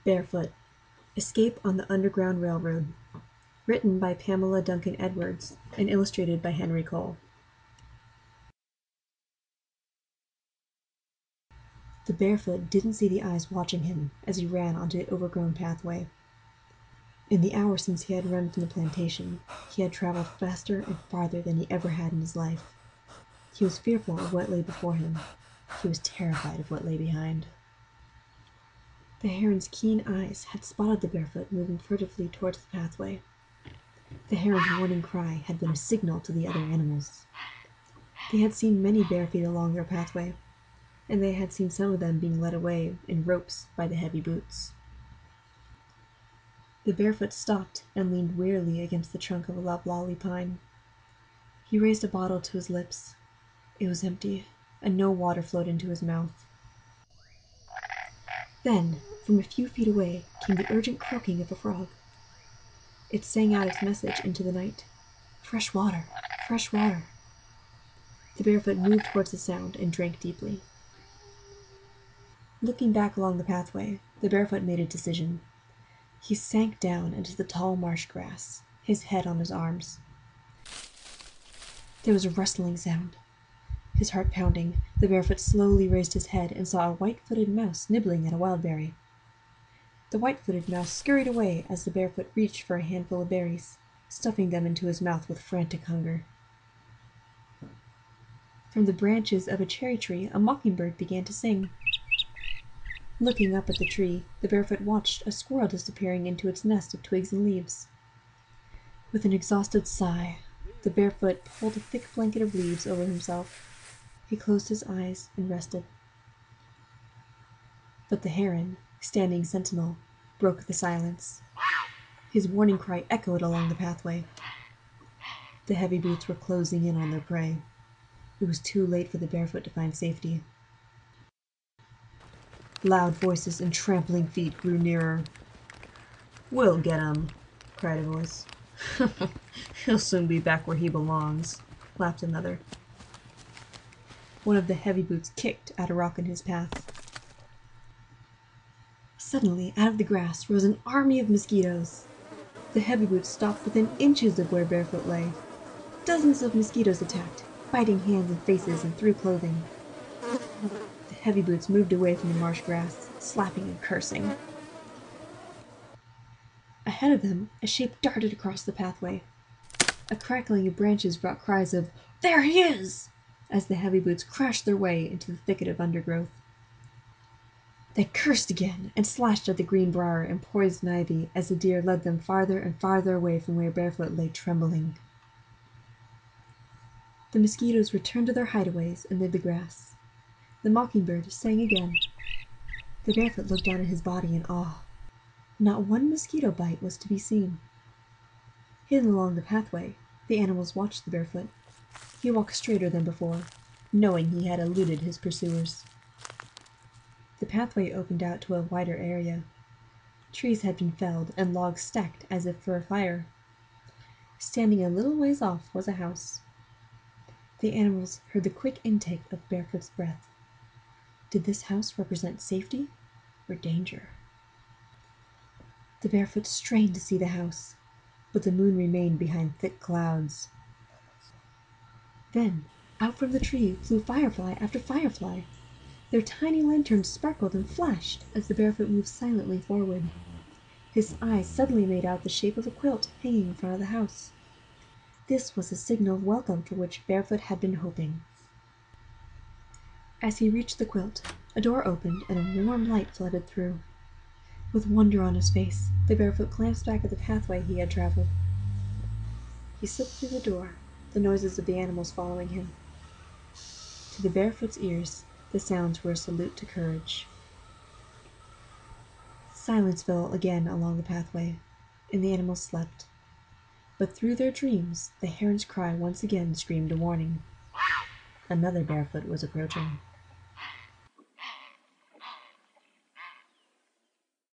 Barefoot. Escape on the Underground Railroad. Written by Pamela Duncan Edwards and illustrated by Henry Cole. The Barefoot didn't see the eyes watching him as he ran onto the overgrown pathway. In the hour since he had run from the plantation, he had traveled faster and farther than he ever had in his life. He was fearful of what lay before him. He was terrified of what lay behind. The heron's keen eyes had spotted the Barefoot moving furtively towards the pathway. The heron's warning cry had been a signal to the other animals. They had seen many bare feet along their pathway, and they had seen some of them being led away in ropes by the heavy boots. The Barefoot stopped and leaned wearily against the trunk of a loblolly pine. He raised a bottle to his lips. It was empty, and no water flowed into his mouth. Then, from a few feet away, came the urgent croaking of a frog. It sang out its message into the night. Fresh water! Fresh water! The Barefoot moved towards the sound and drank deeply. Looking back along the pathway, the Barefoot made a decision. He sank down into the tall marsh grass, his head on his arms. There was a rustling sound. His heart pounding, the Barefoot slowly raised his head and saw a white-footed mouse nibbling at a wild berry. The white-footed mouse scurried away as the Barefoot reached for a handful of berries, stuffing them into his mouth with frantic hunger. From the branches of a cherry tree, a mockingbird began to sing. Looking up at the tree, the Barefoot watched a squirrel disappearing into its nest of twigs and leaves. With an exhausted sigh, the Barefoot pulled a thick blanket of leaves over himself. He closed his eyes and rested. But the heron, standing sentinel, broke the silence. His warning cry echoed along the pathway. The heavy boots were closing in on their prey. It was too late for the Barefoot to find safety. Loud voices and trampling feet grew nearer. "We'll get him," cried a voice. "He'll soon be back where he belongs," laughed another. One of the heavy boots kicked at a rock in his path. Suddenly, out of the grass rose an army of mosquitoes. The heavy boots stopped within inches of where Barefoot lay. Dozens of mosquitoes attacked, biting hands and faces and through clothing. The heavy boots moved away from the marsh grass, slapping and cursing. Ahead of them, a shape darted across the pathway. A crackling of branches brought cries of, "There he is!" as the heavy boots crashed their way into the thicket of undergrowth. They cursed again and slashed at the green briar and poison ivy as the deer led them farther and farther away from where Barefoot lay trembling. The mosquitoes returned to their hideaways amid the grass. The mockingbird sang again. The Barefoot looked down at his body in awe. Not one mosquito bite was to be seen. Hidden along the pathway, the animals watched the Barefoot. He walked straighter than before, knowing he had eluded his pursuers. The pathway opened out to a wider area. Trees had been felled and logs stacked as if for a fire. Standing a little ways off was a house. The animals heard the quick intake of Barefoot's breath. Did this house represent safety or danger? The Barefoot strained to see the house, but the moon remained behind thick clouds. Then, out from the tree flew firefly after firefly. Their tiny lanterns sparkled and flashed as the Barefoot moved silently forward. His eyes suddenly made out the shape of a quilt hanging in front of the house. This was a signal of welcome for which Barefoot had been hoping. As he reached the quilt, a door opened and a warm light flooded through. With wonder on his face, the Barefoot glanced back at the pathway he had traveled. He slipped through the door, the noises of the animals following him. To the Barefoot's ears, the sounds were a salute to courage. Silence fell again along the pathway, and the animals slept. But through their dreams, the heron's cry once again screamed a warning. Another Barefoot was approaching.